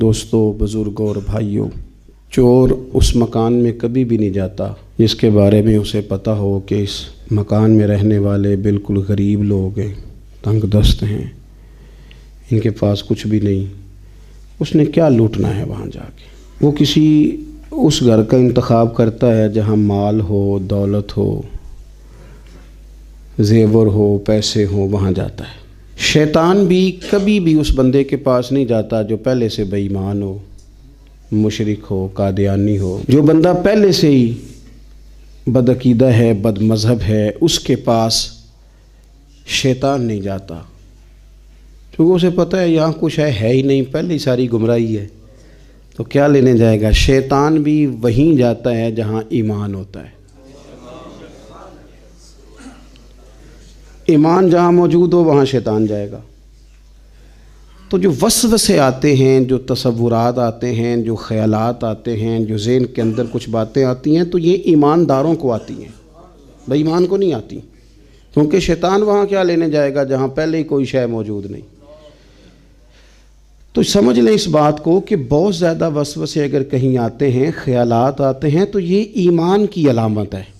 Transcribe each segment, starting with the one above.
دوستوں، بزرگوں اور بھائیوں، چور اس مکان میں کبھی بھی نہیں جاتا جس کے بارے میں اسے پتہ ہو کہ اس مکان میں رہنے والے بالکل غریب لوگ ہیں، تنگ دست ہیں، ان کے پاس کچھ بھی نہیں۔ اس نے کیا لوٹنا ہے وہاں جا کے؟ وہ کسی اس گھر کا انتخاب کرتا ہے جہاں مال ہو، دولت ہو، زیور ہو، پیسے ہو، وہاں جاتا ہے۔ شیطان بھی کبھی بھی اس بندے کے پاس نہیں جاتا جو پہلے سے بے ایمان ہو، مشرک ہو، قادیانی ہو۔ جو بندہ پہلے سے ہی بدعقیدہ ہے، بد مذہب ہے، اس کے پاس شیطان نہیں جاتا، کیونکہ اسے پتہ ہے یہاں کچھ ہے ہی نہیں، پہلے ہی ساری گمراہی ہے، تو کیا لینے جائے گا۔ شیطان بھی وہیں جاتا ہے جہاں ایمان ہوتا ہے۔ ایمان جہاں موجود ہو وہاں شیطان جائے گا۔ تو جو وسوسے آتے ہیں، جو تصورات آتے ہیں، جو خیالات آتے ہیں، جو ذہن کے اندر کچھ باتیں آتی ہیں، تو یہ ایمانداروں کو آتی ہیں، بے ایمان کو نہیں آتی، کیونکہ شیطان وہاں کیا لینے جائے گا جہاں پہلے ہی کوئی شے موجود نہیں۔ تو سمجھ لیں اس بات کو کہ بہت زیادہ وسوسے اگر کہیں آتے ہیں، خیالات آتے ہیں، تو یہ ایمان کی علامت ہے۔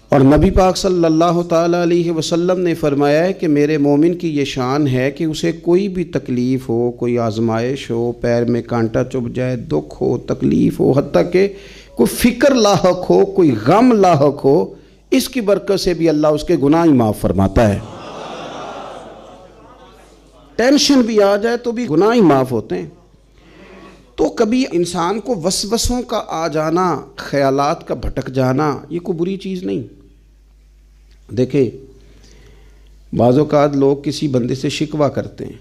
اور نبی پاک صلی اللہ تعالیٰ علیہ وسلم نے فرمایا ہے کہ میرے مومن کی یہ شان ہے کہ اسے کوئی بھی تکلیف ہو، کوئی آزمائش ہو، پیر میں کانٹا چبھ جائے، دکھ ہو، تکلیف ہو، حتیٰ کہ کوئی فکر لاحق ہو، کوئی غم لاحق ہو، اس کی برکت سے بھی اللہ اس کے گناہ ہی معاف فرماتا ہے۔ ٹینشن بھی آ جائے تو بھی گناہ ہی معاف ہوتے ہیں۔ تو کبھی انسان کو وسوسوں کا آ جانا، خیالات کا بھٹک جانا، یہ کوئی بری چیز نہیں۔ دیکھیں، بعض اوقات لوگ کسی بندے سے شکوہ کرتے ہیں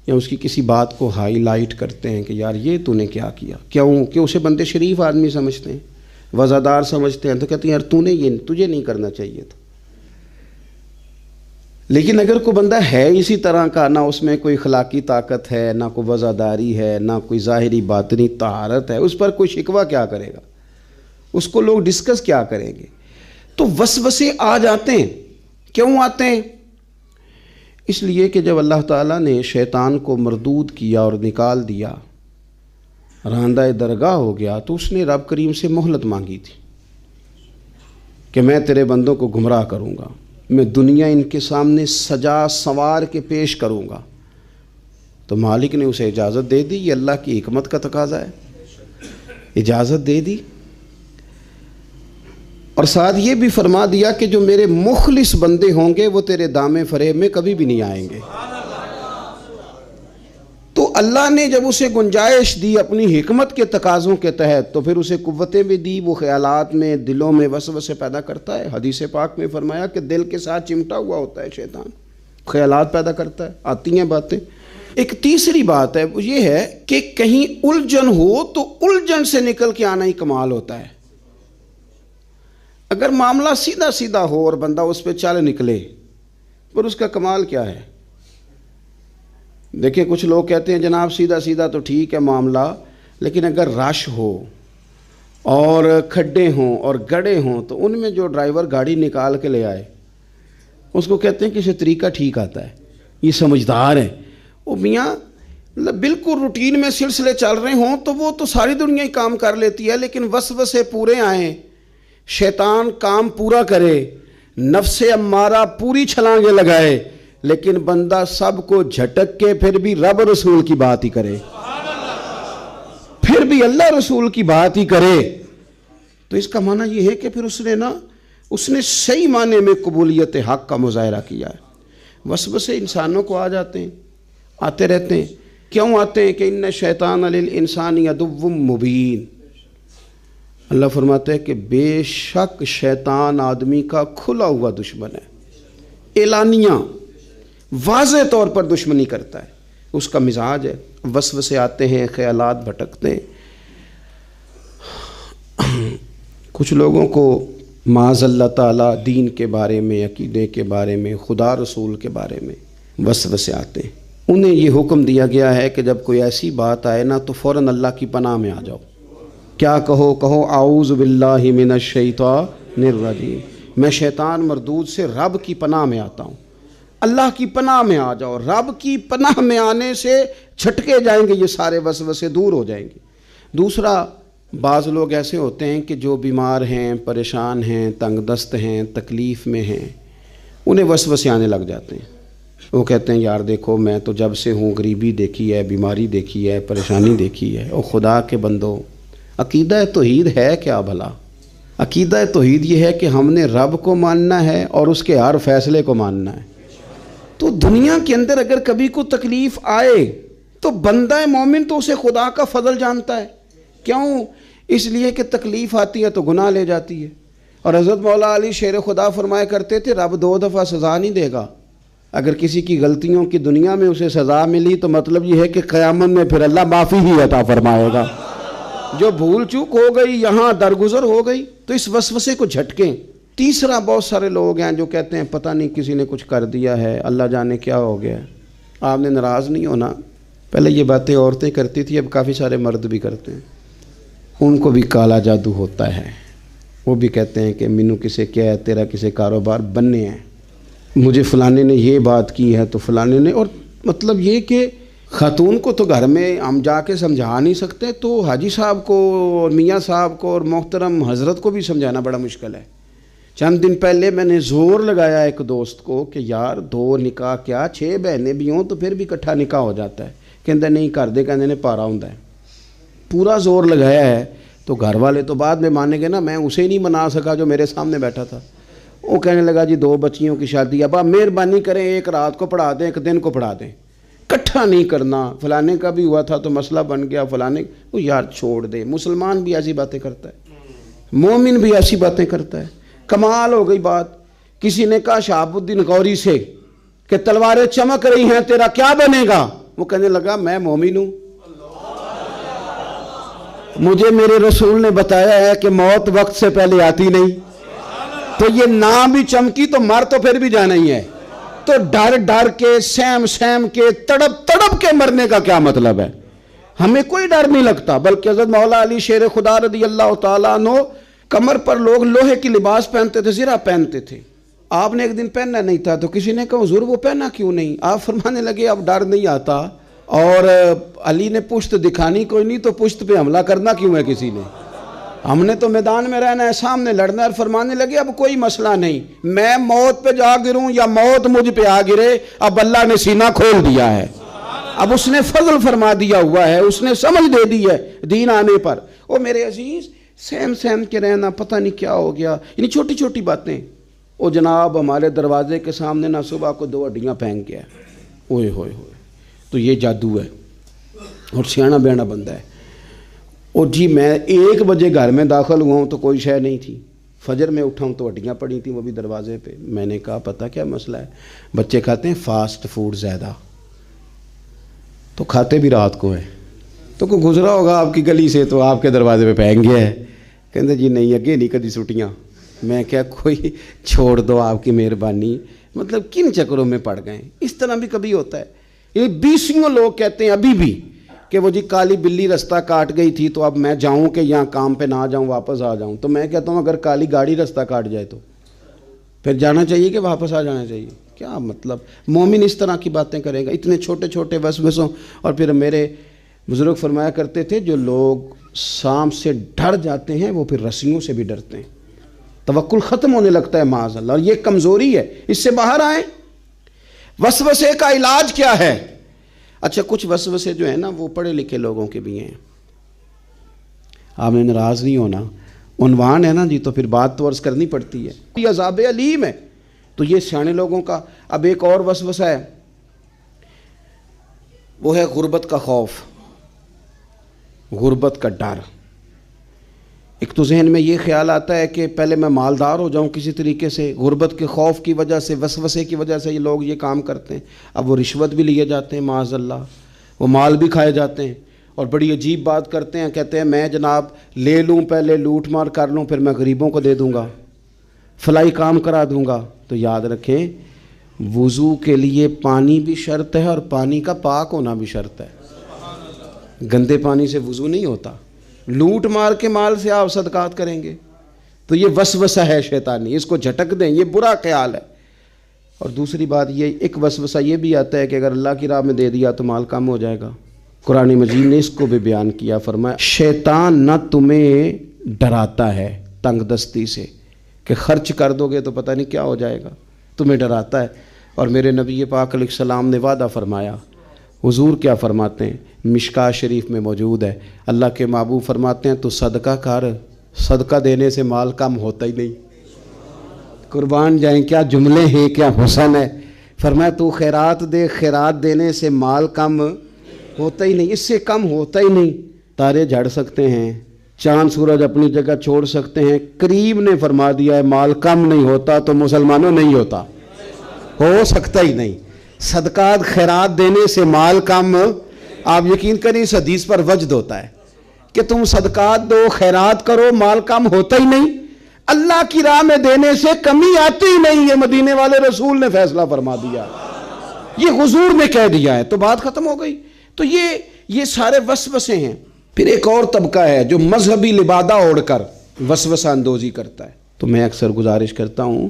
یا اس کی کسی بات کو ہائی لائٹ کرتے ہیں کہ یار یہ تو نے کیا کیا، کیوں کہ اسے بندے شریف آدمی سمجھتے ہیں، وزادار سمجھتے ہیں، تو کہتے ہیں یار تو نے یہ تجھے نہیں کرنا چاہیے تھا۔ لیکن اگر کوئی بندہ ہے اسی طرح کا، نہ اس میں کوئی اخلاقی طاقت ہے، نہ کوئی وزاداری ہے، نہ کوئی ظاہری باطنی طہارت ہے، اس پر کوئی شکوہ کیا کرے گا، اس کو لوگ ڈسکس کیا کریں گے۔ تو وسوسے آ جاتے ہیں، کیوں آتے ہیں؟ اس لیے کہ جب اللہ تعالیٰ نے شیطان کو مردود کیا اور نکال دیا، راندہ درگاہ ہو گیا، تو اس نے رب کریم سے مہلت مانگی تھی کہ میں تیرے بندوں کو گمراہ کروں گا، میں دنیا ان کے سامنے سجا سنوار کے پیش کروں گا۔ تو مالک نے اسے اجازت دے دی، یہ اللہ کی حکمت کا تقاضا ہے، اجازت دے دی، اور ساتھ یہ بھی فرما دیا کہ جو میرے مخلص بندے ہوں گے وہ تیرے دامے فریب میں کبھی بھی نہیں آئیں گے۔ تو اللہ نے جب اسے گنجائش دی اپنی حکمت کے تقاضوں کے تحت، تو پھر اسے قوتیں بھی دی، وہ خیالات میں، دلوں میں وسوسے پیدا کرتا ہے۔ حدیث پاک میں فرمایا کہ دل کے ساتھ چمٹا ہوا ہوتا ہے شیطان، خیالات پیدا کرتا ہے، آتی ہیں باتیں۔ ایک تیسری بات ہے، وہ یہ ہے کہ کہیں الجھن ہو تو الجھن سے نکل کے آنا ہی کمال ہوتا ہے۔ اگر معاملہ سیدھا سیدھا ہو اور بندہ اس پہ چل نکلے، پر اس کا کمال کیا ہے؟ دیکھیں، کچھ لوگ کہتے ہیں جناب سیدھا سیدھا تو ٹھیک ہے معاملہ، لیکن اگر رش ہو اور کھڈے ہوں اور گڑے ہوں تو ان میں جو ڈرائیور گاڑی نکال کے لے آئے اس کو کہتے ہیں کہ اسے طریقہ ٹھیک آتا ہے، یہ سمجھدار ہے۔ وہ میاں بالکل روٹین میں سلسلے چل رہے ہوں تو وہ تو ساری دنیا ہی کام کر لیتی ہے، لیکن وسوسے پورے آئیں، شیطان کام پورا کرے، نفس امارہ پوری چھلانگیں لگائے، لیکن بندہ سب کو جھٹک کے پھر بھی رب رسول کی بات ہی کرے، پھر بھی اللہ رسول کی بات ہی کرے، تو اس کا معنی یہ ہے کہ پھر اس نے صحیح معنی میں قبولیت حق کا مظاہرہ کیا ہے۔ وسوسے انسانوں کو آ جاتے ہیں، آتے رہتے ہیں۔ کیوں آتے ہیں؟ کہ ان شیطان للانسان عدو مبین۔ اللہ فرماتا ہے کہ بے شک شیطان آدمی کا کھلا ہوا دشمن ہے، اعلانیہ واضح طور پر دشمنی کرتا ہے، اس کا مزاج ہے۔ وسوسے آتے ہیں، خیالات بھٹکتے ہیں۔ کچھ لوگوں کو معاذ اللہ تعالیٰ دین کے بارے میں، عقیدے کے بارے میں، خدا رسول کے بارے میں وسوسے آتے ہیں، انہیں یہ حکم دیا گیا ہے کہ جب کوئی ایسی بات آئے نا تو فوراً اللہ کی پناہ میں آ جاؤ۔ کیا کہو اعوذ باللہ من الشیطان الرجیم، میں شیطان مردود سے رب کی پناہ میں آتا ہوں۔ اللہ کی پناہ میں آ جاؤ، رب کی پناہ میں آنے سے چھٹکے جائیں گے، یہ سارے وسوسے دور ہو جائیں گے۔ دوسرا، بعض لوگ ایسے ہوتے ہیں کہ جو بیمار ہیں، پریشان ہیں، تنگ دست ہیں، تکلیف میں ہیں، انہیں وسوسے آنے لگ جاتے ہیں۔ وہ کہتے ہیں یار دیکھو میں تو جب سے ہوں غریبی دیکھی ہے، بیماری دیکھی ہے، پریشانی دیکھی ہے، اور خدا کے بندو عقیدہ توحید ہے کیا بھلا؟ عقیدہ توحید یہ ہے کہ ہم نے رب کو ماننا ہے اور اس کے ہر فیصلے کو ماننا ہے۔ تو دنیا کے اندر اگر کبھی کوئی تکلیف آئے تو بندہ مومن تو اسے خدا کا فضل جانتا ہے۔ کیوں؟ اس لیے کہ تکلیف آتی ہے تو گناہ لے جاتی ہے، اور حضرت مولا علی شیر خدا فرمایا کرتے تھے رب 2 دفعہ سزا نہیں دے گا۔ اگر کسی کی غلطیوں کی دنیا میں اسے سزا ملی تو مطلب یہ ہے کہ قیامت میں پھر اللہ معافی ہی عطا فرمائے گا۔ جو بھول چوک ہو گئی، یہاں درگزر ہو گئی، تو اس وسوسے کو جھٹکیں۔ تیسرا، بہت سارے لوگ ہیں جو کہتے ہیں پتہ نہیں کسی نے کچھ کر دیا ہے، اللہ جانے کیا ہو گیا ہے۔ آپ نے ناراض نہیں ہونا، پہلے یہ باتیں عورتیں کرتی تھی، اب کافی سارے مرد بھی کرتے ہیں۔ ان کو بھی کالا جادو ہوتا ہے، وہ بھی کہتے ہیں کہ مینوں کسے کیا ہے، تیرا کسے کاروبار بننے ہیں، مجھے فلانے نے یہ بات کی ہے تو فلانے نے، اور مطلب یہ کہ خاتون کو تو گھر میں ہم جا کے سمجھا نہیں سکتے، تو حاجی صاحب کو اور میاں صاحب کو اور محترم حضرت کو بھی سمجھانا بڑا مشکل ہے۔ چند دن پہلے میں نے زور لگایا ایک دوست کو کہ یار 2 نکاح کیا 6 بہنیں بھی ہوں تو پھر بھی اکٹھا نکاح ہو جاتا ہے، کہتا نہیں کر دے، کہنے نے پارا ہوں ہے، پورا زور لگایا ہے۔ تو گھر والے تو بعد میں مانیں گے نا، میں اسے ہی نہیں منا سکا جو میرے سامنے بیٹھا تھا۔ وہ کہنے لگا جی 2 بچیوں کی شادی، اب آپ مہربانی کریں ایک رات کو پڑھا دیں، ایک دن کو پڑھا دیں، اکٹھا نہیں کرنا۔ فلانے کا بھی ہوا تھا تو مسئلہ بن گیا، فلانے وہ یار چھوڑ دے۔ مسلمان بھی ایسی باتیں کرتا ہے، مومن بھی ایسی باتیں کرتا ہے۔ کمال ہو گئی بات، کسی نے کہا شہاب الدین غوری سے کہ تلواریں چمک رہی ہیں، تیرا کیا بنے گا؟ وہ کہنے لگا میں مومن ہوں، مجھے میرے رسول نے بتایا ہے کہ موت وقت سے پہلے آتی نہیں، تو یہ نہ بھی چمکی تو مر تو پھر بھی جانا ہی ہے۔ تو ڈر ڈر کے، سہم سہم کے، تڑپ تڑپ کے مرنے کا کیا مطلب ہے؟ ہمیں کوئی ڈر نہیں لگتا، بلکہ حضرت مولا علی شیر خدا رضی اللہ تعالیٰ عنہ کمر پر لوگ لوہے کی لباس پہنتے تھے، زرہ پہنتے تھے۔ آپ نے ایک دن پہننا نہیں تھا تو کسی نے کہا حضور وہ پہنا کیوں نہیں؟ آپ فرمانے لگے اب ڈر نہیں آتا، اور علی نے پشت دکھانی کوئی نہیں تو پشت پہ حملہ کرنا کیوں ہے کسی نے؟ ہم نے تو میدان میں رہنا ہے، سامنے لڑنا ہے۔ اور فرمانے لگے اب کوئی مسئلہ نہیں، میں موت پہ جا گروں یا موت مجھ پہ آ گرے، اب اللہ نے سینہ کھول دیا ہے، اب اس نے فضل فرما دیا ہوا ہے، اس نے سمجھ دے دی ہے دین آنے پر۔ او میرے عزیز، سہم سہم کے رہنا پتہ نہیں کیا ہو گیا، یعنی چھوٹی چھوٹی باتیں۔ او جناب ہمارے دروازے کے سامنے نہ صبح کو 2 ہڈیاں پھینک گیا، اوئے ہوئے ہوئے، تو یہ جادو ہے، اور سیاںا بیانا بندہ ہے۔ اور جی میں 1 بجے گھر میں داخل ہوا ہوں تو کوئی شے نہیں تھی، فجر میں اٹھا ہوں تو ہڈیاں پڑی تھیں وہ بھی دروازے پہ۔ میں نے کہا پتہ کیا مسئلہ ہے؟ بچے کھاتے ہیں فاسٹ فوڈ زیادہ، تو کھاتے بھی رات کو ہے، تو کوئی گزرا ہوگا آپ کی گلی سے تو آپ کے دروازے پہ پھینک گیا ہے، کہتے جی نہیں اگے نہیں کدی سٹیاں۔ میں کیا کوئی چھوڑ دو آپ کی مہربانی، مطلب کن چکروں میں پڑ گئے؟ اس طرح بھی کبھی ہوتا ہے۔ یہ 20 لوگ کہتے ہیں ابھی بھی کہ وہ جی کالی بلی رستہ کاٹ گئی تھی تو اب میں جاؤں کہ یہاں کام پہ نہ جاؤں واپس آ جاؤں؟ تو میں کہتا ہوں اگر کالی گاڑی رستہ کاٹ جائے تو پھر جانا چاہیے کہ واپس آ جانا چاہیے؟ کیا مطلب؟ مومن اس طرح کی باتیں کرے گا، اتنے چھوٹے چھوٹے وسوسوں۔ اور پھر میرے بزرگ فرمایا کرتے تھے جو لوگ سانپ سے ڈر جاتے ہیں وہ پھر رسیوں سے بھی ڈرتے ہیں، توکل ختم ہونے لگتا ہے معاذ اللہ، اور یہ کمزوری ہے، اس سے باہر آئیں۔ وسوسے کا علاج کیا ہے؟ اچھا کچھ وسوسے جو ہیں نا وہ پڑھے لکھے لوگوں کے بھی ہیں، آپ نے ناراض نہیں ہونا، عنوان ہے نا جی تو پھر بات تو عرض کرنی پڑتی ہے، یہ عذاب علیم ہے، تو یہ سیانے لوگوں کا۔ اب ایک اور وسوسہ ہے، وہ ہے غربت کا خوف، غربت کا ڈر۔ ایک تو ذہن میں یہ خیال آتا ہے کہ پہلے میں مالدار ہو جاؤں کسی طریقے سے، غربت کے خوف کی وجہ سے، وسوسے کی وجہ سے یہ لوگ یہ کام کرتے ہیں۔ اب وہ رشوت بھی لیے جاتے ہیں معاذ اللہ، وہ مال بھی کھائے جاتے ہیں، اور بڑی عجیب بات کرتے ہیں، کہتے ہیں میں جناب لے لوں، پہلے لوٹ مار کر لوں، پھر میں غریبوں کو دے دوں گا، فلائی کام کرا دوں گا۔ تو یاد رکھیں وضو کے لیے پانی بھی شرط ہے اور پانی کا پاک ہونا بھی شرط ہے، گندے پانی سے وضو نہیں ہوتا۔ لوٹ مار کے مال سے آپ صدقات کریں گے تو یہ وسوسہ ہے شیطانی، اس کو جھٹک دیں، یہ برا خیال ہے۔ اور دوسری بات یہ ایک وسوسہ یہ بھی آتا ہے کہ اگر اللہ کی راہ میں دے دیا تو مال کم ہو جائے گا۔ قرآن مجید نے اس کو بھی بیان کیا، فرمایا شیطان نہ تمہیں ڈراتا ہے تنگ دستی سے کہ خرچ کر دو گے تو پتہ نہیں کیا ہو جائے گا، تمہیں ڈراتا ہے۔ اور میرے نبی پاک علیہ السلام نے وعدہ فرمایا، حضور کیا فرماتے ہیں، مشکات شریف میں موجود ہے، اللہ کے محبوب فرماتے ہیں تو صدقہ کر، صدقہ دینے سے مال کم ہوتا ہی نہیں۔ قربان جائیں، کیا جملے ہیں، کیا حسن ہے۔ فرمایا تو خیرات دے، خیرات دینے سے مال کم ہوتا ہی نہیں، اس سے کم ہوتا ہی نہیں۔ تارے جھڑ سکتے ہیں، چاند سورج اپنی جگہ چھوڑ سکتے ہیں، کریم نے فرما دیا ہے مال کم نہیں ہوتا تو مسلمانوں نہیں ہوتا، ہو سکتا ہی نہیں۔ صدقات خیرات دینے سے مال کم، آپ یقین کریں اس حدیث پر وجد ہوتا ہے کہ تم صدقات دو، خیرات کرو، مال کم ہوتا ہی نہیں، اللہ کی راہ میں دینے سے کمی آتی ہی نہیں۔ یہ مدینے والے رسول نے فیصلہ فرما دیا، یہ حضور نے کہہ دیا ہے، تو بات ختم ہو گئی۔ تو یہ سارے وسوسے ہیں۔ پھر ایک اور طبقہ ہے جو مذہبی لبادہ اوڑھ کر وسوسہ اندوزی کرتا ہے۔ تو میں اکثر گزارش کرتا ہوں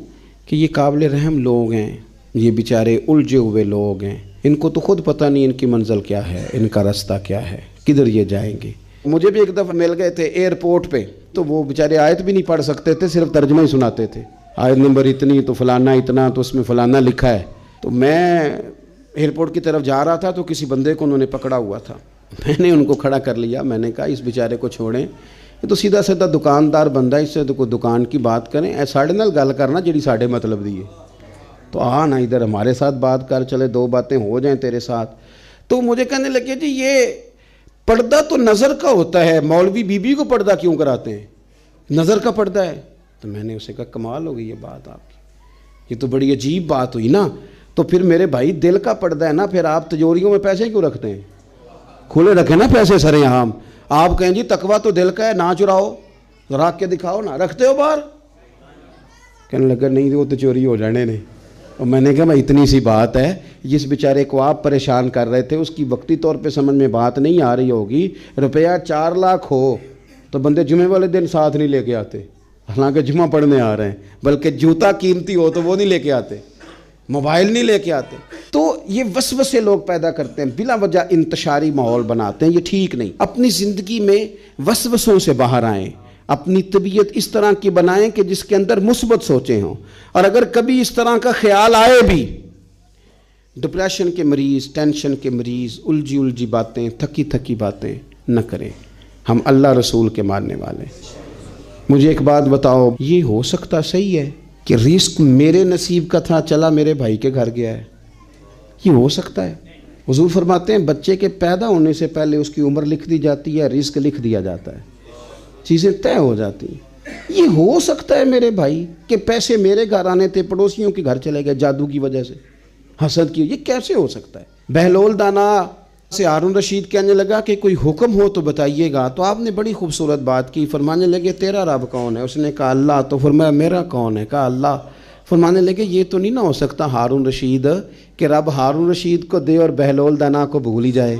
کہ یہ قابل رحم لوگ ہیں، یہ بیچارے الجھے ہوئے لوگ ہیں، ان کو تو خود پتہ نہیں ان کی منزل کیا ہے، ان کا راستہ کیا ہے، کدھر یہ جائیں گے۔ مجھے بھی ایک دفعہ مل گئے تھے ایئرپورٹ پہ، تو وہ بیچارے آیت بھی نہیں پڑھ سکتے تھے، صرف ترجمہ ہی سناتے تھے، آیت نمبر اتنی تو فلانا اتنا تو اس میں فلانا لکھا ہے۔ تو میں ایئرپورٹ کی طرف جا رہا تھا تو کسی بندے کو انہوں نے پکڑا ہوا تھا، میں نے ان کو کھڑا کر لیا، میں نے کہا اس بیچارے کو چھوڑیں، یہ تو سیدھا سیدھا دکاندار بندہ، اس سے تو کوئی دکان کی بات کریں، اے ساڑے نال گل کرنا جڑی ساڑے مطلب دی ہے، تو آ نا ادھر ہمارے ساتھ بات کر، چلے دو باتیں ہو جائیں تیرے ساتھ۔ تو مجھے کہنے لگے جی یہ پردہ تو نظر کا ہوتا ہے، مولوی بی بی کو پردہ کیوں کراتے ہیں، نظر کا پردہ ہے۔ تو میں نے اسے کہا کمال ہو گئی یہ بات آپ کی، یہ تو بڑی عجیب بات ہوئی نا۔ تو پھر میرے بھائی دل کا پردہ ہے نا، پھر آپ تجوریوں میں پیسے کیوں رکھتے ہیں، کھلے رکھیں نا پیسے سرے عام۔ آپ کہیں جی تقویٰ تو دل کا ہے، نہ چراؤ، رکھ کے دکھاؤ نا، رکھتے ہو باہر؟ کہنے لگا نہیں وہ تو چوری ہو جانے نے۔ اور میں نے کہا میں اتنی سی بات ہے، جس بیچارے کو آپ پریشان کر رہے تھے اس کی وقتی طور پہ سمجھ میں بات نہیں آ رہی ہوگی، روپیہ 4 لاکھ ہو تو بندے جمعے والے دن ساتھ نہیں لے کے آتے، حالانکہ جمعہ پڑھنے آ رہے ہیں، بلکہ جوتا قیمتی ہو تو وہ نہیں لے کے آتے، موبائل نہیں لے کے آتے۔ تو یہ وسوسے لوگ پیدا کرتے ہیں، بلا وجہ انتشاری ماحول بناتے ہیں، یہ ٹھیک نہیں۔ اپنی زندگی میں وسوسوں سے باہر آئیں، اپنی طبیعت اس طرح کی بنائیں کہ جس کے اندر مثبت سوچیں ہوں، اور اگر کبھی اس طرح کا خیال آئے بھی، ڈپریشن کے مریض، ٹینشن کے مریض، الجھی باتیں، تھکی تھکی باتیں نہ کریں۔ ہم اللہ رسول کے ماننے والے۔ مجھے ایک بات بتاؤ، یہ ہو سکتا صحیح ہے کہ رزق میرے نصیب کا تھا چلا میرے بھائی کے گھر گیا ہے؟ یہ ہو سکتا ہے؟ حضور فرماتے ہیں بچے کے پیدا ہونے سے پہلے اس کی عمر لکھ دی جاتی ہے، رزق لکھ دیا جاتا ہے، چیزیں طے ہو جاتی ہیں۔ یہ ہو سکتا ہے میرے بھائی کہ پیسے میرے گھر آنے تھے، پڑوسیوں کے گھر چلے گئے جادو کی وجہ سے، حسد کی، یہ کیسے ہو سکتا ہے؟ بہلول دانا سے ہارون رشید کہنے لگا کہ کوئی حکم ہو تو بتائیے گا، تو آپ نے بڑی خوبصورت بات کی، فرمانے لگے تیرا رب کون ہے؟ اس نے کہا اللہ، تو فرمایا میرا کون ہے؟ کہا اللہ۔ فرمانے لگے یہ تو نہیں نہ ہو سکتا ہارون رشید کہ رب ہارون رشید کو دے اور بہلول دانا کو بھول ہی جائے،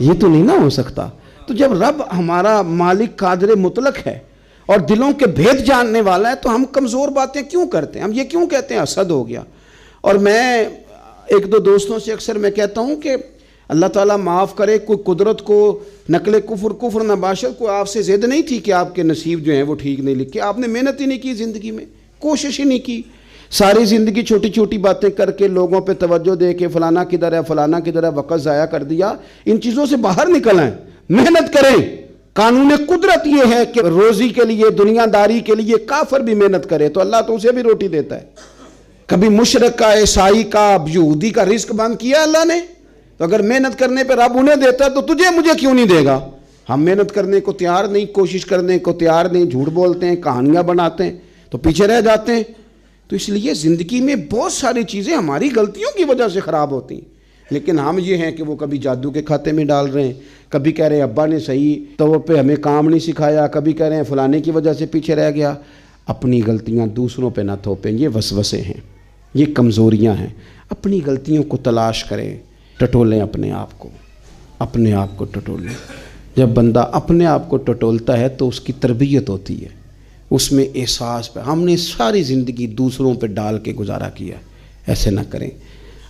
یہ تو نہیں نہ ہو سکتا۔ تو جب رب ہمارا مالک قادر مطلق ہے اور دلوں کے بھید جاننے والا ہے تو ہم کمزور باتیں کیوں کرتے ہیں؟ ہم یہ کیوں کہتے ہیں حسد ہو گیا؟ اور میں ایک دو دوستوں سے اکثر میں کہتا ہوں کہ اللہ تعالیٰ معاف کرے، کوئی قدرت کو نقل کفر نباشت کو آپ سے ضد نہیں تھی کہ آپ کے نصیب جو ہیں وہ ٹھیک نہیں لکھے، آپ نے محنت ہی نہیں کی زندگی میں، کوشش ہی نہیں کی، ساری زندگی چھوٹی چھوٹی باتیں کر کے لوگوں پہ توجہ دے کے فلانا کدھر ہے فلانا کدھر ہے وقت ضائع کر دیا۔ ان چیزوں سے باہر نکل آئیں، محنت کریں۔ قانون قدرت یہ ہے کہ روزی کے لیے، دنیا داری کے لیے کافر بھی محنت کرے تو اللہ تو اسے بھی روٹی دیتا ہے۔ کبھی مشرک کا، عیسائی کا، یہودی کا رزق بند کیا اللہ نے؟ تو اگر محنت کرنے پہ رب انہیں دیتا ہے تو تجھے مجھے کیوں نہیں دے گا؟ ہم محنت کرنے کو تیار نہیں، کوشش کرنے کو تیار نہیں، جھوٹ بولتے ہیں، کہانیاں بناتے ہیں تو پیچھے رہ جاتے ہیں۔ تو اس لیے زندگی میں بہت ساری چیزیں ہماری غلطیوں کی وجہ سے خراب ہوتی ہیں، لیکن ہم یہ ہیں کہ وہ کبھی جادو کے کھاتے میں ڈال رہے ہیں، کبھی کہہ رہے ہیں ابا نے صحیح طور پہ ہمیں کام نہیں سکھایا، کبھی کہہ رہے ہیں فلانے کی وجہ سے پیچھے رہ گیا۔ اپنی غلطیاں دوسروں پہ نہ تھوپیں، یہ وسوسے ہیں، یہ کمزوریاں ہیں۔ اپنی غلطیوں کو تلاش کریں، ٹٹولیں اپنے آپ کو ٹٹولیں۔ جب بندہ اپنے آپ کو ٹٹولتا ہے تو اس کی تربیت ہوتی ہے، اس میں احساس پہ۔ ہم نے ساری زندگی دوسروں پہ ڈال کے گزارا کیا، ایسے نہ کریں.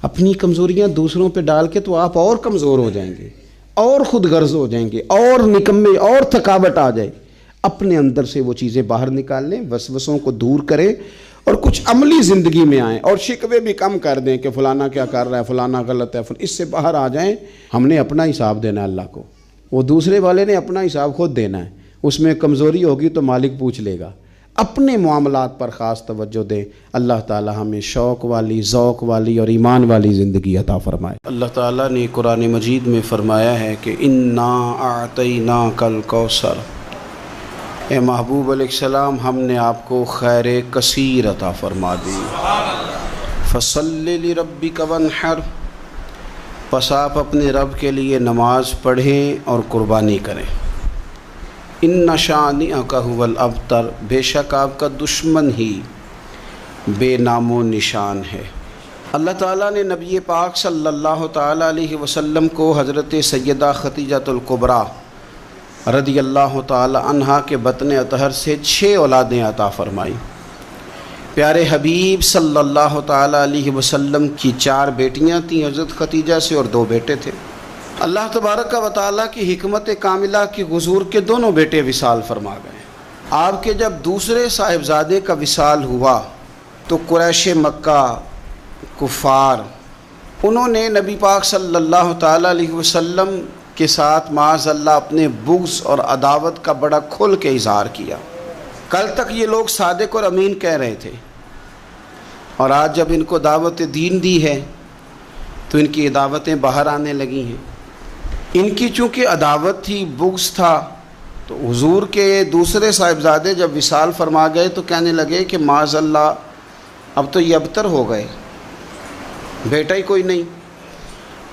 اپنی کمزوریاں دوسروں پہ ڈال کے تو آپ اور کمزور ہو جائیں گے، اور خود غرض ہو جائیں گے، اور نکمے، اور تھکاوٹ آ جائے. اپنے اندر سے وہ چیزیں باہر نکال لیں، وسوسوں کو دور کریں اور کچھ عملی زندگی میں آئیں، اور شکوے بھی کم کر دیں کہ فلانا کیا کر رہا ہے، فلانا غلط ہے. اس سے باہر آ جائیں. ہم نے اپنا حساب دینا ہے اللہ کو، وہ دوسرے والے نے اپنا حساب خود دینا ہے. اس میں کمزوری ہوگی تو مالک پوچھ لے گا. اپنے معاملات پر خاص توجہ دیں. اللہ تعالی ہمیں شوق والی، ذوق والی اور ایمان والی زندگی عطا فرمائے. اللہ تعالیٰ نے قرآن مجید میں فرمایا ہے کہ انا اعطیناک الکوثر، اے محبوب علیہ السلام ہم نے آپ کو خیر کثیر عطا فرما دی. فصلی لربک وانحر، پس آپ اپنے رب کے لیے نماز پڑھیں اور قربانی کریں. ان شانئک ھو الابتر، بے شک آپ کا دشمن ہی بے نام و نشان ہے. اللہ تعالیٰ نے نبی پاک صلی اللہ تعالیٰ علیہ وسلم کو حضرت سیدہ خدیجۃ الکبریٰ رضی اللہ تعالی عنہا کے بطن اطہر سے 6 اولادیں عطا فرمائیں. پیارے حبیب صلی اللہ تعالی علیہ وسلم کی 4 بیٹیاں تھیں حضرت خدیجہ سے، اور 2 بیٹے تھے. اللہ تبارک و تعالیٰ کی حکمت کاملہ کی حضور کے دونوں بیٹے وصال فرما گئے. آپ کے جب دوسرے صاحبزادے کا وصال ہوا تو قریش مکہ، کفار، انہوں نے نبی پاک صلی اللہ تعالی علیہ وسلم کے ساتھ معاذ اللہ اپنے بغض اور عداوت کا بڑا کھل کے اظہار کیا. کل تک یہ لوگ صادق اور امین کہہ رہے تھے، اور آج جب ان کو دعوت دین دی ہے تو ان کی دعوتیں باہر آنے لگی ہیں. ان کی چونکہ عداوت تھی، بغض تھا، تو حضور کے دوسرے صاحبزادے جب وصال فرما گئے تو کہنے لگے کہ معاذ اللہ اب تو یہ ابتر ہو گئے، بیٹا ہی کوئی نہیں.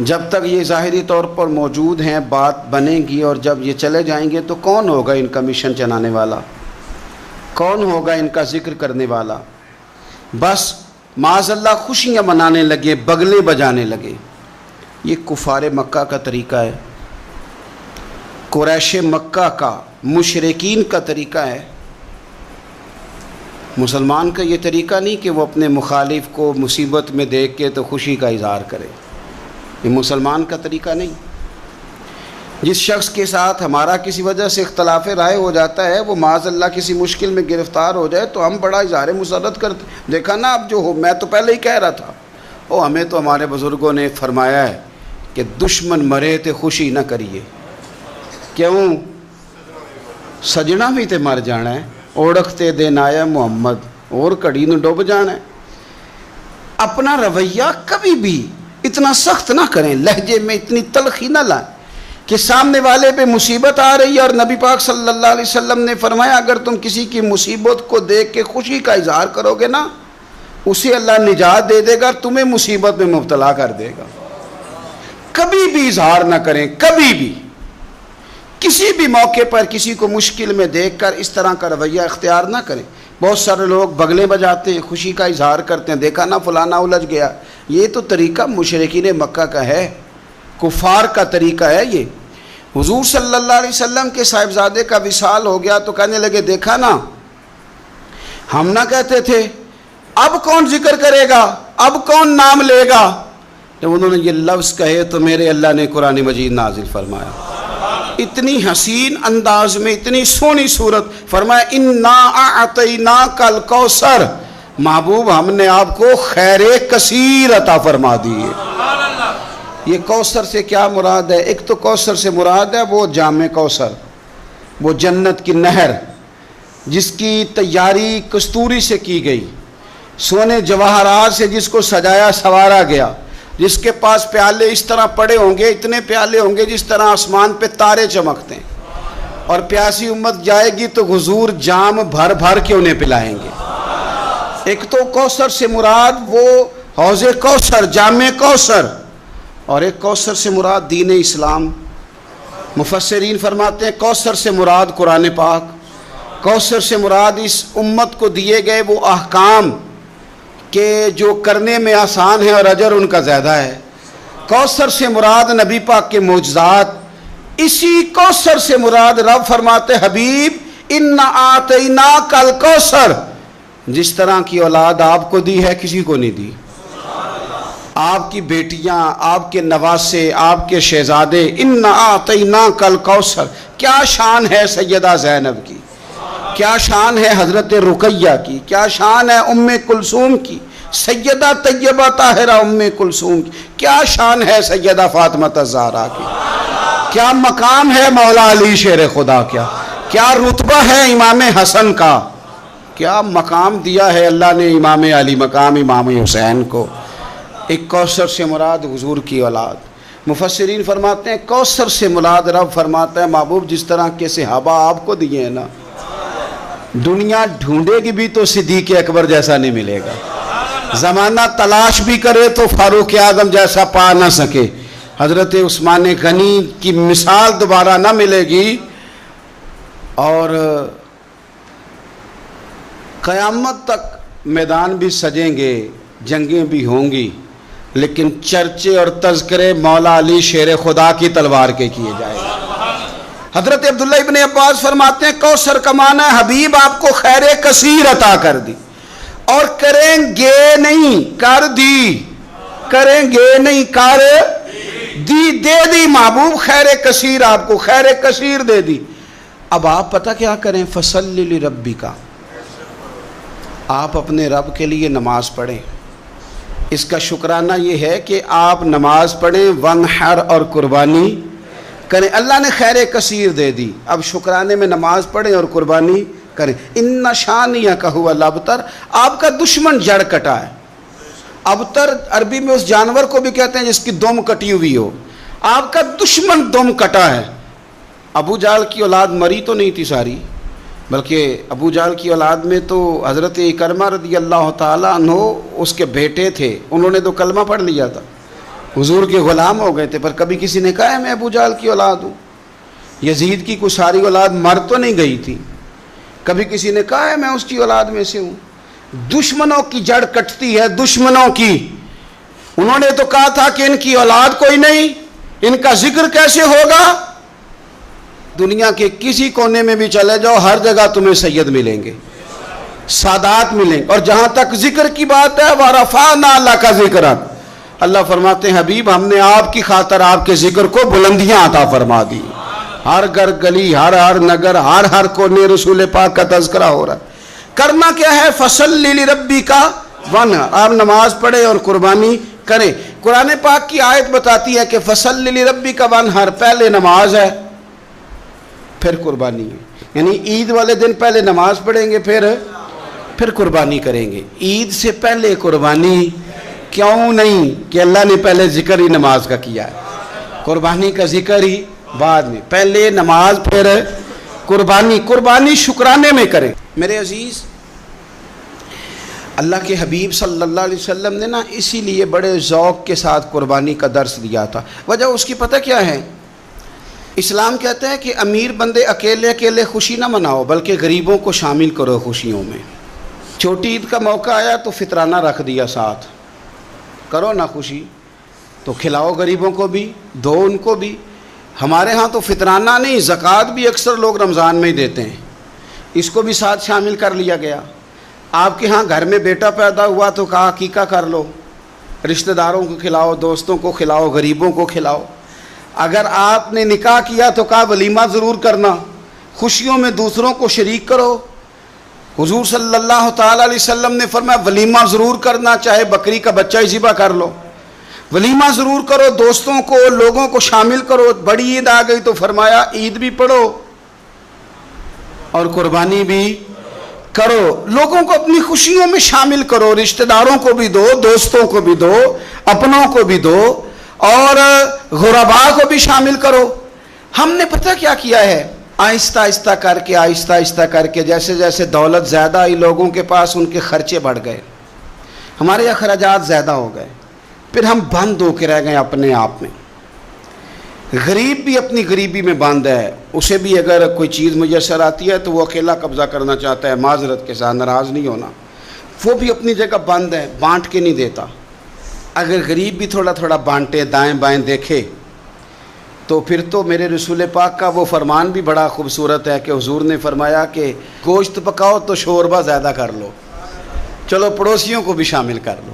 جب تک یہ ظاہری طور پر موجود ہیں بات بنے گی، اور جب یہ چلے جائیں گے تو کون ہوگا ان کا مشن چلانے والا، کون ہوگا ان کا ذکر کرنے والا. بس معاذ اللہ خوشیاں منانے لگے، بغلے بجانے لگے. یہ کفار مکہ کا طریقہ ہے، قریش مکہ کا، مشرکین کا طریقہ ہے. مسلمان کا یہ طریقہ نہیں کہ وہ اپنے مخالف کو مصیبت میں دیکھ کے تو خوشی کا اظہار کرے. یہ مسلمان کا طریقہ نہیں. جس شخص کے ساتھ ہمارا کسی وجہ سے اختلاف رائے ہو جاتا ہے، وہ معاذ اللہ کسی مشکل میں گرفتار ہو جائے تو ہم بڑا اظہار مسرت کرتے. دیکھا نا اب جو ہو، میں تو پہلے ہی کہہ رہا تھا. ہمیں تو ہمارے بزرگوں نے فرمایا ہے کہ دشمن مرے تے خوشی نہ کریے. کیوں؟ سجنا بھی تے مر جانا ہے، اوڑکتے دن آیا محمد، اور کڑی نو ڈوب جانا ہے. اپنا رویہ کبھی بھی اتنا سخت نہ کریں، لہجے میں اتنی تلخی نہ لائیں کہ سامنے والے پہ مصیبت آ رہی ہے. اور نبی پاک صلی اللہ علیہ وسلم نے فرمایا اگر تم کسی کی مصیبت کو دیکھ کے خوشی کا اظہار کرو گے نا، اسے اللہ نجات دے دے گا، تمہیں مصیبت میں مبتلا کر دے گا. کبھی بھی اظہار نہ کریں، کبھی بھی کسی بھی موقع پر کسی کو مشکل میں دیکھ کر اس طرح کا رویہ اختیار نہ کریں. بہت سارے لوگ بغلے بجاتے ہیں، خوشی کا اظہار کرتے ہیں، دیکھا نا فلانا الجھ گیا. یہ تو طریقہ مشرکین مکہ کا ہے، کفار کا طریقہ ہے. یہ حضور صلی اللہ علیہ وسلم کے صاحبزادے کا وصال ہو گیا تو کہنے لگے دیکھا نا، ہم نہ کہتے تھے اب کون ذکر کرے گا، اب کون نام لے گا. جب انہوں نے یہ لفظ کہے تو میرے اللہ نے قرآن مجید نازل فرمایا، اتنی حسین انداز میں، اتنی سونی صورت، فرمایا انا اعطیناک الکوثر، محبوب ہم نے آپ کو خیر کثیر عطا فرما دی ہے. یہ کوثر سے کیا مراد ہے؟ ایک تو کوثر سے مراد ہے وہ جام کوثر، وہ جنت کی نہر جس کی تیاری کستوری سے کی گئی، سونے جواہرات سے جس کو سجایا سنوارا گیا، جس کے پاس پیالے اس طرح پڑے ہوں گے، اتنے پیالے ہوں گے جس طرح آسمان پہ تارے چمکتے ہیں. اور پیاسی امت جائے گی تو حضور جام بھر بھر کے انہیں پلائیں گے. ایک تو کوثر سے مراد وہ حوض کوثر، جام کوثر، اور ایک کوثر سے مراد دین اسلام. مفسرین فرماتے ہیں کوثر سے مراد قرآن پاک، کوثر سے مراد اس امت کو دیے گئے وہ احکام کہ جو کرنے میں آسان ہے اور اجر ان کا زیادہ ہے. کوثر سے مراد نبی پاک کے معجزات. اسی کوثر سے مراد رب فرماتے حبیب انا اعطیناک الکوثر، جس طرح کی اولاد آپ کو دی ہے کسی کو نہیں دی. آپ کی بیٹیاں، آپ کے نواسے، آپ کے شہزادے، اِنَّا أَعْطَيْنَاكَ الْكَوْثَرَ، کیا شان ہے سیدہ زینب کی، کیا شان ہے حضرت رقیہ کی، کیا شان ہے ام کلثوم کی، سیدہ طیبہ طاہرہ ام کلثوم کی، کیا شان ہے سیدہ فاطمہ الزہرا کی، کیا مقام ہے مولا علی شیر خدا، کیا رتبہ ہے امام حسن کا، کیا مقام دیا ہے اللہ نے امام علی مقام امام حسین کو۔ ایک کوثر سے مراد حضور کی اولاد۔ مفسرین فرماتے ہیں کوثر سے مراد رب فرماتا ہے محبوب جس طرح کے صحابہ آپ کو دیے ہیں نا، دنیا ڈھونڈے گی بھی تو صدیق اکبر جیسا نہیں ملے گا، زمانہ تلاش بھی کرے تو فاروق اعظم جیسا پا نہ سکے، حضرت عثمان غنی کی مثال دوبارہ نہ ملے گی، اور قیامت تک میدان بھی سجیں گے، جنگیں بھی ہوں گی، لیکن چرچے اور تذکرے مولا علی شیر خدا کی تلوار کے کیے جائے گا۔ حضرت عبداللہ ابن عباس فرماتے ہیں کوثر کا معنی ہے حبیب آپ کو خیر کثیر عطا کر دی، اور کریں گے نہیں کر دی، کریں گے نہیں کر دی، دے دی محبوب خیر کثیر، آپ کو خیر کثیر دے دی۔ اب آپ پتہ کیا کریں، فصلی لربک، آپ اپنے رب کے لیے نماز پڑھیں۔ اس کا شکرانہ یہ ہے کہ آپ نماز پڑھیں، ونحر اور قربانی کریں، اللہ نے خیر کثیر دے دی، اب شکرانے میں نماز پڑھیں اور قربانی کریں۔ ان شانیک ھو الابتر، آپ کا دشمن جڑ کٹا ہے۔ ابتر عربی میں اس جانور کو بھی کہتے ہیں جس کی دم کٹی ہوئی ہو، آپ کا دشمن دم کٹا ہے۔ ابو جہل کی اولاد مری تو نہیں تھی ساری، بلکہ ابو جہل کی اولاد میں تو حضرت اکرمہ رضی اللہ تعالیٰ عنہ اس کے بیٹے تھے، انہوں نے تو کلمہ پڑھ لیا تھا، حضور کے غلام ہو گئے تھے، پر کبھی کسی نے کہا ہے میں ابو جہل کی اولاد ہوں۔ یزید کی کوئی ساری اولاد مر تو نہیں گئی تھی، کبھی کسی نے کہا ہے میں اس کی اولاد میں سے ہوں۔ دشمنوں کی جڑ کٹتی ہے، دشمنوں کی۔ انہوں نے تو کہا تھا کہ ان کی اولاد کوئی نہیں، ان کا ذکر کیسے ہوگا؟ دنیا کے کسی کونے میں بھی چلے جاؤ، ہر جگہ تمہیں سید ملیں گے، سادات ملیں گے، اور جہاں تک ذکر کی بات ہے وَرَفَعْنَا لَكَ ذِكْرَكَ، اللہ فرماتے ہیں حبیب ہم نے آپ کی خاطر آپ کے ذکر کو بلندیاں عطا فرما دی، ہر گھر گلی، ہر نگر، ہر کونے رسول پاک کا تذکرہ ہو رہا ہے۔ کرنا کیا ہے، فَصَلِّ لِرَبِّكَ وَانْحَرْ، آپ نماز پڑھیں اور قربانی کریں۔ قرآن پاک کی آیت بتاتی ہے کہ فَصَلِّ لِرَبِّكَ وَانْحَرْ، پہلے نماز ہے پھر قربانی ہے، یعنی عید والے دن پہلے نماز پڑھیں گے پھر قربانی کریں گے۔ عید سے پہلے قربانی کیوں نہیں کہ اللہ نے پہلے ذکر ہی نماز کا کیا ہے، قربانی کا ذکر ہی بعد میں، پہلے نماز پھر قربانی۔ قربانی شکرانے میں کریں۔ میرے عزیز، اللہ کے حبیب صلی اللہ علیہ وسلم نے نا اسی لیے بڑے ذوق کے ساتھ قربانی کا درس دیا تھا۔ وجہ اس کی پتہ کیا ہے؟ اسلام کہتا ہے کہ امیر بندے اکیلے اکیلے خوشی نہ مناؤ، بلکہ غریبوں کو شامل کرو خوشیوں میں۔ چھوٹی عید کا موقع آیا تو فطرانہ رکھ دیا ساتھ، کرو نا خوشی، تو کھلاؤ غریبوں کو بھی، دو ان کو بھی۔ ہمارے ہاں تو فطرانہ نہیں، زکوٰۃ بھی اکثر لوگ رمضان میں ہی دیتے ہیں، اس کو بھی ساتھ شامل کر لیا گیا۔ آپ کے ہاں گھر میں بیٹا پیدا ہوا تو کہا عقیقہ کر لو، رشتہ داروں کو کھلاؤ، دوستوں کو کھلاؤ، غریبوں کو کھلاؤ۔ اگر آپ نے نکاح کیا تو کہا ولیمہ ضرور کرنا، خوشیوں میں دوسروں کو شریک کرو۔ حضور صلی اللہ تعالیٰ علیہ وسلم نے فرمایا ولیمہ ضرور کرنا، چاہے بکری کا بچہ ہی ذبح کر لو، ولیمہ ضرور کرو، دوستوں کو، لوگوں کو شامل کرو۔ بڑی عید آ گئی تو فرمایا عید بھی پڑھو اور قربانی بھی کرو، لوگوں کو اپنی خوشیوں میں شامل کرو، رشتہ داروں کو بھی دو، دوستوں کو بھی دو، اپنوں کو بھی دو، اور غرباء کو بھی شامل کرو۔ ہم نے پتہ کیا کیا ہے، آہستہ آہستہ کر کے جیسے جیسے دولت زیادہ آئی لوگوں کے پاس، ان کے خرچے بڑھ گئے، ہمارے اخراجات زیادہ ہو گئے، پھر ہم بند ہو کے رہ گئے اپنے آپ میں۔ غریب بھی اپنی غریبی میں بند ہے، اسے بھی اگر کوئی چیز میسر آتی ہے تو وہ اکیلا قبضہ کرنا چاہتا ہے، معذرت کے ساتھ، ناراض نہیں ہونا، وہ بھی اپنی جگہ بند ہے، بانٹ کے نہیں دیتا۔ اگر غریب بھی تھوڑا تھوڑا بانٹے، دائیں بائیں دیکھے، تو پھر تو میرے رسول پاک کا وہ فرمان بھی بڑا خوبصورت ہے کہ حضور نے فرمایا کہ گوشت پکاؤ تو شوربہ زیادہ کر لو، چلو پڑوسیوں کو بھی شامل کر لو۔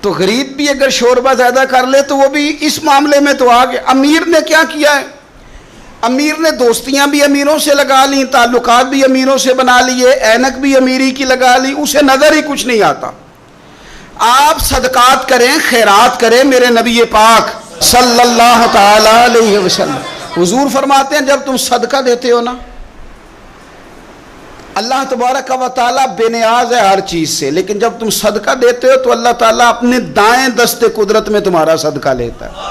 تو غریب بھی اگر شوربہ زیادہ کر لے تو وہ بھی اس معاملے میں تو آگے۔ امیر نے کیا کیا ہے؟ امیر نے دوستیاں بھی امیروں سے لگا لی، تعلقات بھی امیروں سے بنا لیے، اینک بھی امیری کی لگا لی، اسے نظر ہی کچھ نہیں آتا۔ آپ صدقات کریں، خیرات کریں، میرے نبی پاک صلی اللہ تعالی علیہ وسلم حضور فرماتے ہیں جب تم صدقہ دیتے ہو نا، اللہ تبارک و تعالیٰ بے نیاز ہے ہر چیز سے، لیکن جب تم صدقہ دیتے ہو تو اللہ تعالیٰ اپنے دائیں دست قدرت میں تمہارا صدقہ لیتا ہے۔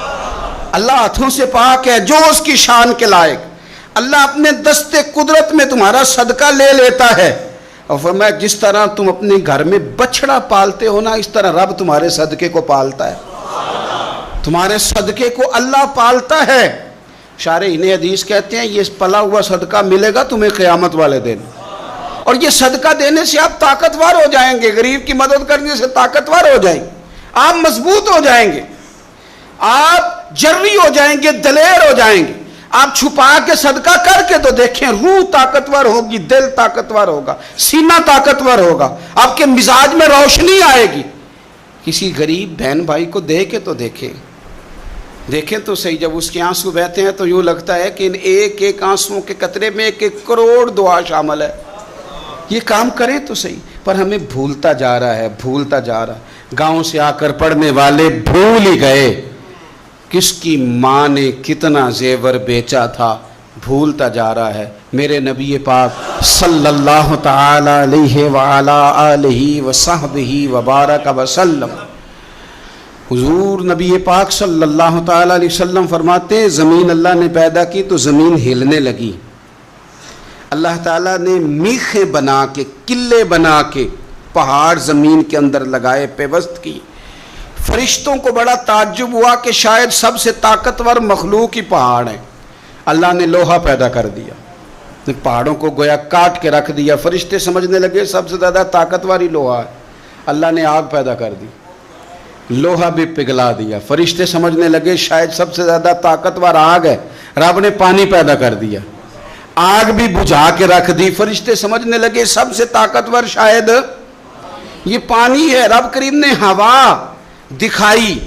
اللہ ہاتھوں سے پاک ہے جو اس کی شان کے لائق، اللہ اپنے دست قدرت میں تمہارا صدقہ لے لیتا ہے۔ اور فرمایا جس طرح تم اپنے گھر میں بچڑا پالتے ہو نا، اس طرح رب تمہارے صدقے کو پالتا ہے، تمہارے صدقے کو اللہ پالتا ہے۔ شارحین حدیث کہتے ہیں یہ پلا ہوا صدقہ ملے گا تمہیں قیامت والے دن، اور یہ صدقہ دینے سے آپ طاقتور ہو جائیں گے، غریب کی مدد کرنے سے طاقتور ہو جائیں گے، آپ مضبوط ہو جائیں گے، آپ جرری ہو جائیں گے، دلیر ہو جائیں گے۔ آپ چھپا کے صدقہ کر کے تو دیکھیں، روح طاقتور ہوگی، دل طاقتور ہوگا، سینہ طاقتور ہوگا، آپ کے مزاج میں روشنی آئے گی۔ کسی غریب بہن بھائی کو دے کے تو دیکھیں تو صحیح، جب اس کے آنسو بہتے ہیں تو یوں لگتا ہے کہ ان ایک ایک آنسوؤں کے قطرے میں 1 کروڑ دعا شامل ہے۔ یہ کام کریں تو صحیح، پر ہمیں بھولتا جا رہا ہے۔ گاؤں سے آ کر پڑھنے والے بھول ہی گئے کس کی ماں نے کتنا زیور بیچا تھا، بھولتا جا رہا ہے۔ میرے نبی پاک صلی اللہ تعالی علیہ وعلا آلہ وصحبہ وبارک وسلم، حضور نبی پاک صلی اللہ تعالی علیہ وسلم فرماتے ہیں زمین اللہ نے پیدا کی تو زمین ہلنے لگی، اللہ تعالیٰ نے میخیں بنا کے، قلعے بنا کے پہاڑ زمین کے اندر لگائے، پیوست کی۔ فرشتوں کو بڑا تعجب ہوا کہ شاید سب سے طاقتور مخلوق ہی پہاڑ ہے۔ اللہ نے لوہا پیدا کر دیا، پہاڑوں کو گویا کاٹ کے رکھ دیا۔ فرشتے سمجھنے لگے سب سے زیادہ طاقتور ہی لوہا ہے، اللہ نے آگ پیدا کر دی، لوہا بھی پگھلا دیا۔ فرشتے سمجھنے لگے شاید سب سے زیادہ طاقتور آگ ہے، رب نے پانی پیدا کر دیا، آگ بھی بجھا کے رکھ دی۔ فرشتے سمجھنے لگے سب سے طاقتور شاید یہ پانی ہے، رب کریم نے ہوا دکھائی،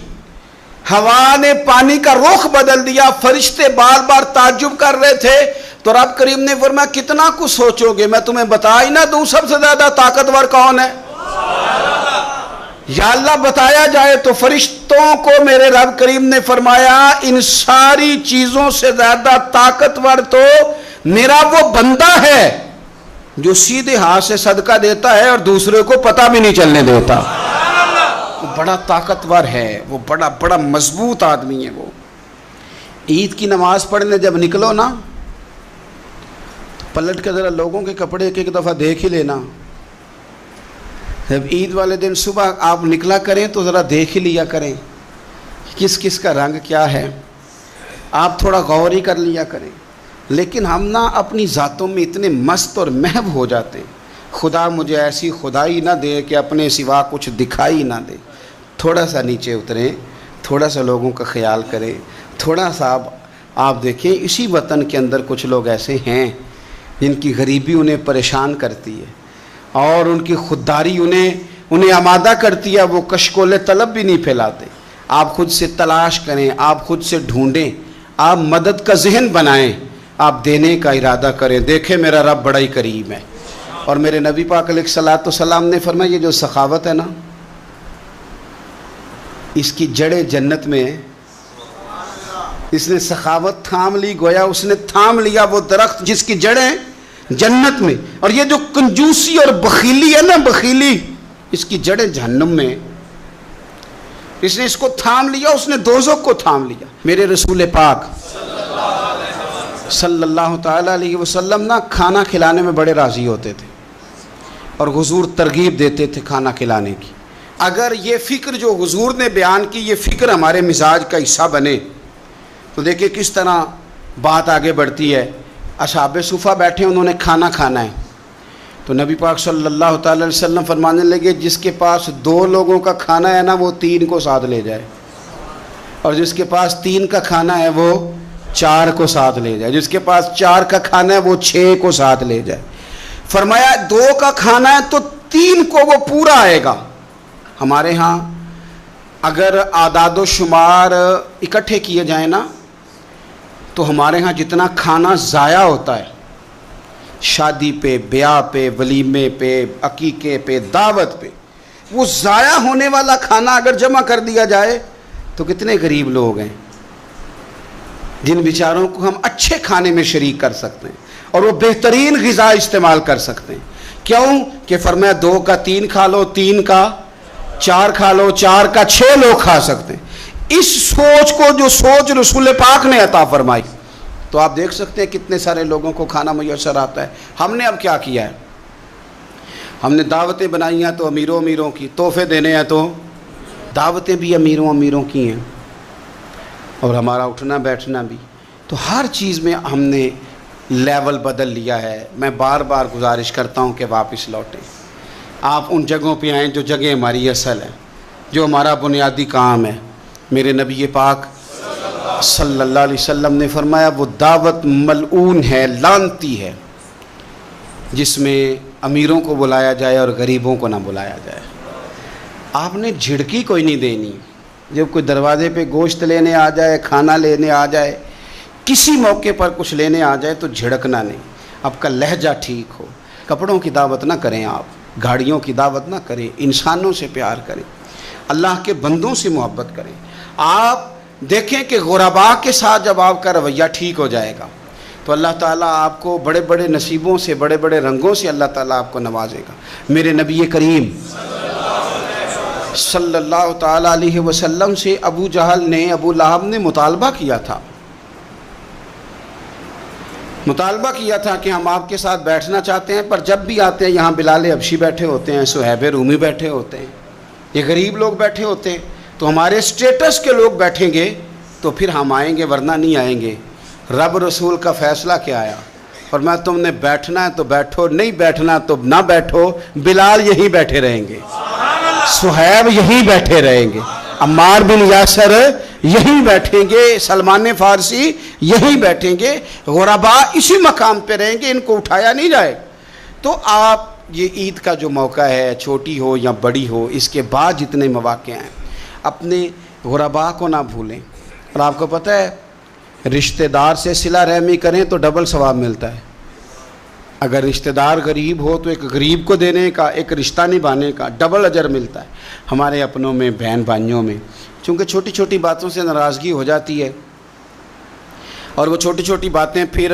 ہوا نے پانی کا رخ بدل دیا۔ فرشتے بار بار تعجب کر رہے تھے تو رب کریم نے فرمایا کتنا کچھ سوچو گے، میں تمہیں بتا ہی نہ دوں سب سے زیادہ طاقتور کون ہے؟ یا اللہ بتایا جائے تو فرشتوں کو میرے رب کریم نے فرمایا ان ساری چیزوں سے زیادہ طاقتور تو میرا وہ بندہ ہے جو سیدھے ہاتھ سے صدقہ دیتا ہے اور دوسرے کو پتہ بھی نہیں چلنے دیتا۔ وہ بڑا طاقتور ہے، وہ بڑا مضبوط آدمی ہے۔ وہ عید کی نماز پڑھنے جب نکلو نا، پلٹ کے ذرا لوگوں کے کپڑے ایک دفعہ دیکھ ہی لینا۔ جب عید والے دن صبح آپ نکلا کریں تو ذرا دیکھ ہی لیا کریں کس کس کا رنگ کیا ہے، آپ تھوڑا غور ہی کر لیا کریں۔ لیکن ہم نا اپنی ذاتوں میں اتنے مست اور محو ہو جاتے ہیں، خدا مجھے ایسی خدائی نہ دے کہ اپنے سوا کچھ دکھائی نہ دے۔ تھوڑا سا نیچے اتریں، تھوڑا سا لوگوں کا خیال کریں، تھوڑا سا آپ دیکھیں اسی وطن کے اندر کچھ لوگ ایسے ہیں جن کی غریبی انہیں پریشان کرتی ہے اور ان کی خودداری انہیں آمادہ کرتی ہے، وہ کشکول طلب بھی نہیں پھیلاتے۔ آپ خود سے تلاش کریں، آپ خود سے ڈھونڈیں، آپ مدد کا ذہن بنائیں، آپ دینے کا ارادہ کریں۔ دیکھیں میرا رب بڑا ہی کریم ہے۔ اور میرے نبی پاک علیہ الصلوۃ والسلام نے فرمایا یہ جو سخاوت ہے نا، اس کی جڑیں جنت میں ہیں۔ اس نے سخاوت تھام لی، گویا اس نے تھام لیا وہ درخت جس کی جڑیں جنت میں، اور یہ جو کنجوسی اور بخیلی ہے نا، بخیلی، اس کی جڑیں جہنم میں۔ اس نے اس کو تھام لیا، اس نے دوزخ کو تھام لیا۔ میرے رسول پاک صلی اللہ تعالیٰ علیہ وسلم نا کھانا کھلانے میں بڑے راضی ہوتے تھے اور حضور ترغیب دیتے تھے کھانا کھلانے کی۔ اگر یہ فکر جو حضور نے بیان کی یہ فکر ہمارے مزاج کا حصہ بنے تو دیکھیں کس طرح بات آگے بڑھتی ہے۔ اصحاب صفہ بیٹھے انہوں نے کھانا کھانا ہے تو نبی پاک صلی اللہ تعالی علیہ وسلم فرمانے لگے جس کے پاس 2 لوگوں کا کھانا ہے نا وہ 3 کو ساتھ لے جائے، اور جس کے پاس 3 کا کھانا ہے وہ 4 کو ساتھ لے جائے، جس کے پاس 4 کا کھانا ہے وہ 6 کو ساتھ لے جائے۔ فرمایا 2 کا کھانا ہے تو 3 کو وہ پورا آئے گا۔ ہمارے ہاں اگر اعداد و شمار اکٹھے کیے جائیں نا تو ہمارے ہاں جتنا کھانا ضائع ہوتا ہے شادی پہ، بیاہ پہ، ولیمے پہ، عقیقے پہ، دعوت پہ، وہ ضائع ہونے والا کھانا اگر جمع کر دیا جائے تو کتنے غریب لوگ ہیں جن بیچاروں کو ہم اچھے کھانے میں شریک کر سکتے ہیں اور وہ بہترین غذا استعمال کر سکتے ہیں. کیوں کہ فرمایا 2 کا 3 کھا لو، 3 کا 4 کھا لو، 4 کا 6 لوگ کھا سکتے ہیں. اس سوچ کو جو سوچ رسول پاک نے عطا فرمائی تو آپ دیکھ سکتے ہیں کتنے سارے لوگوں کو کھانا میسر آتا ہے. ہم نے اب کیا کیا ہے؟ ہم نے دعوتیں بنائی ہیں تو امیروں کی، تحفے دینے ہیں تو دعوتیں بھی امیروں کی ہیں، اور ہمارا اٹھنا بیٹھنا بھی. تو ہر چیز میں ہم نے لیول بدل لیا ہے. میں بار بار گزارش کرتا ہوں کہ واپس لوٹیں. آپ ان جگہوں پہ آئیں جو جگہ ہماری اصل ہے، جو ہمارا بنیادی کام ہے. میرے نبی پاک صلی اللہ علیہ وسلم نے فرمایا وہ دعوت ملعون ہے، لعنتی ہے، جس میں امیروں کو بلایا جائے اور غریبوں کو نہ بلایا جائے. آپ نے جھڑکی کوئی نہیں دینی. جب کوئی دروازے پہ گوشت لینے آ جائے، کھانا لینے آ جائے، کسی موقع پر کچھ لینے آ جائے تو جھڑکنا نہیں. آپ کا لہجہ ٹھیک ہو. کپڑوں کی دعوت نہ کریں، آپ گاڑیوں کی دعوت نہ کریں. انسانوں سے پیار کریں، اللہ کے بندوں سے محبت کریں. آپ دیکھیں کہ غرباء کے ساتھ جب آپ کا رویہ ٹھیک ہو جائے گا تو اللہ تعالیٰ آپ کو بڑے بڑے نصیبوں سے، بڑے بڑے رنگوں سے اللہ تعالیٰ آپ کو نوازے گا. میرے نبی کریم صلی اللہ تعالیٰ علیہ وسلم سے ابو جہل نے، ابو لہب نے مطالبہ کیا تھا کہ ہم آپ کے ساتھ بیٹھنا چاہتے ہیں، پر جب بھی آتے ہیں یہاں بلال حبشی بیٹھے ہوتے ہیں، صہیب رومی بیٹھے ہوتے ہیں، یہ غریب لوگ بیٹھے ہوتے ہیں، تو ہمارے سٹیٹس کے لوگ بیٹھیں گے تو پھر ہم آئیں گے ورنہ نہیں آئیں گے. رب رسول کا فیصلہ کیا آیا؟ فرمایا تم نے بیٹھنا ہے تو بیٹھو، نہیں بیٹھنا تو نہ بیٹھو. بلال یہیں بیٹھے رہیں گے، صہیب یہیں بیٹھے رہیں گے، عمار بن یاسر یہیں بیٹھیں گے، سلمان فارسی یہیں بیٹھیں گے. غرباء اسی مقام پہ رہیں گے، ان کو اٹھایا نہیں جائے. تو آپ یہ عید کا جو موقع ہے، چھوٹی ہو یا بڑی ہو، اس کے بعد جتنے مواقع ہیں، اپنے غرباء کو نہ بھولیں. اور آپ کو پتہ ہے رشتہ دار سے صلہ رحمی کریں تو ڈبل ثواب ملتا ہے. اگر رشتہ دار غریب ہو تو ایک غریب کو دینے کا، ایک رشتہ نبھانے کا ڈبل اجر ملتا ہے. ہمارے اپنوں میں، بہن بھائیوں میں چونکہ چھوٹی چھوٹی باتوں سے ناراضگی ہو جاتی ہے، اور وہ چھوٹی چھوٹی باتیں پھر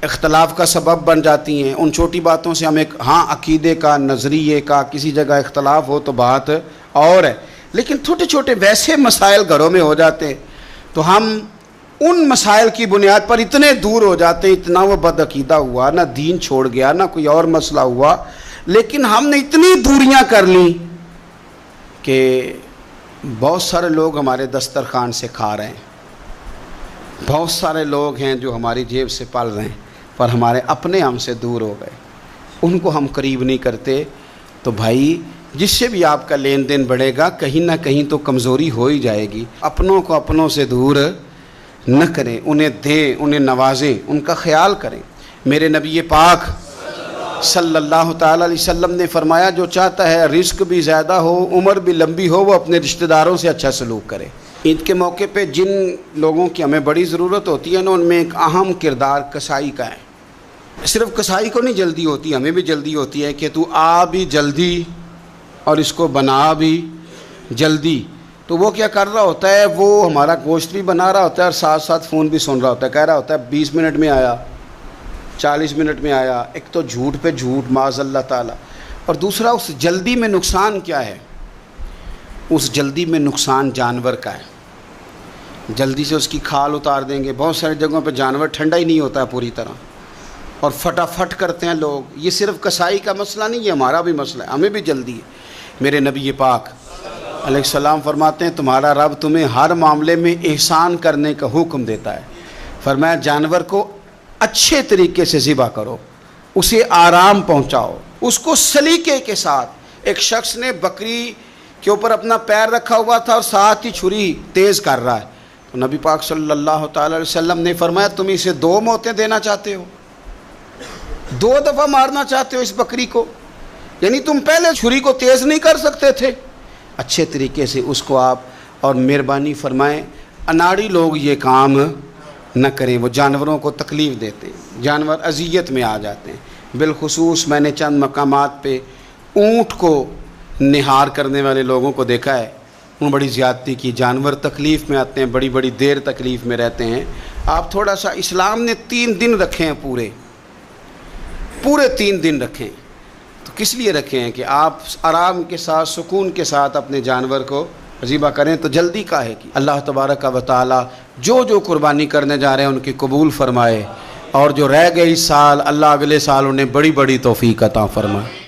اختلاف کا سبب بن جاتی ہیں. ان چھوٹی باتوں سے ہم ایک عقیدے کا، نظریے کا کسی جگہ اختلاف ہو تو بات اور ہے، لیکن چھوٹے چھوٹے ویسے مسائل گھروں میں ہو جاتے ہیں تو ہم ان مسائل کی بنیاد پر اتنے دور ہو جاتے ہیں. اتنا وہ بد عقیدہ ہوا، نہ دین چھوڑ گیا، نہ کوئی اور مسئلہ ہوا، لیکن ہم نے اتنی دوریاں کر لیں کہ بہت سارے لوگ ہمارے دسترخوان سے کھا رہے ہیں، بہت سارے لوگ ہیں جو ہماری جیب سے پل رہے ہیں، پر ہمارے اپنے ہم سے دور ہو گئے، ان کو ہم قریب نہیں کرتے. تو بھائی جس سے بھی آپ کا لین دین بڑھے گا کہیں نہ کہیں تو کمزوری ہو ہی جائے گی. اپنوں کو اپنوں سے دور نہ کریں، انہیں دیں، انہیں نوازیں، ان کا خیال کریں. میرے نبی پاک صلی اللہ تعالیٰ علیہ وسلم نے فرمایا جو چاہتا ہے رزق بھی زیادہ ہو، عمر بھی لمبی ہو، وہ اپنے رشتہ داروں سے اچھا سلوک کرے. عید کے موقع پہ جن لوگوں کی ہمیں بڑی ضرورت ہوتی ہے نا، ان میں ایک اہم کردار کسائی کا ہے. صرف کسائی کو نہیں جلدی ہوتی، ہمیں بھی جلدی ہوتی ہے کہ تو آ بھی جلدی اور اس کو بنا بھی جلدی. تو وہ کیا کر رہا ہوتا ہے، وہ ہمارا گوشت بھی بنا رہا ہوتا ہے اور ساتھ ساتھ فون بھی سن رہا ہوتا ہے. کہہ رہا ہوتا ہے 20 منٹ میں آیا، 40 منٹ میں آیا. ایک تو جھوٹ پہ جھوٹ معاذ اللہ تعالیٰ، اور دوسرا اس جلدی میں نقصان کیا ہے؟ اس جلدی میں نقصان جانور کا ہے. جلدی سے اس کی کھال اتار دیں گے. بہت ساری جگہوں پہ جانور ٹھنڈا ہی نہیں ہوتا ہے پوری طرح، اور فٹافٹ کرتے ہیں لوگ. یہ صرف کسائی کا مسئلہ نہیں، یہ ہمارا بھی مسئلہ ہے، ہمیں بھی جلدی ہے. میرے نبی پاک علیہ السلام فرماتے ہیں تمہارا رب تمہیں ہر معاملے میں احسان کرنے کا حکم دیتا ہے. فرمایا جانور کو اچھے طریقے سے ذبح کرو، اسے آرام پہنچاؤ، اس کو سلیقے کے ساتھ. ایک شخص نے بکری کے اوپر اپنا پیر رکھا ہوا تھا اور ساتھ ہی چھری تیز کر رہا ہے، تو نبی پاک صلی اللہ تعالی علیہ وسلم نے فرمایا تم اسے 2 موتیں دینا چاہتے ہو، 2 دفعہ مارنا چاہتے ہو اس بکری کو؟ یعنی تم پہلے چھری کو تیز نہیں کر سکتے تھے، اچھے طریقے سے اس کو آپ اور مہربانی فرمائیں اناڑی لوگ یہ کام نہ کریں، وہ جانوروں کو تکلیف دیتے ہیں، جانور اذیت میں آ جاتے ہیں۔ بالخصوص میں نے چند مقامات پہ اونٹ کو نہار کرنے والے لوگوں کو دیکھا ہے، انہوں بڑی زیادتی کی، جانور تکلیف میں آتے ہیں، بڑی بڑی دیر تکلیف میں رہتے ہیں۔ آپ تھوڑا سا، اسلام نے 3 دن رکھے ہیں، پورے 3 دن رکھیں، تو کس لیے رکھے ہیں کہ آپ آرام کے ساتھ سکون کے ساتھ اپنے جانور کو ذبح کریں، تو جلدی کاہے کی؟ اللہ تبارک و تعالی جو قربانی کرنے جا رہے ہیں ان کی قبول فرمائے، اور جو رہ گئے اس سال، اللہ اگلے سال انہیں بڑی بڑی توفیق عطا فرمائے۔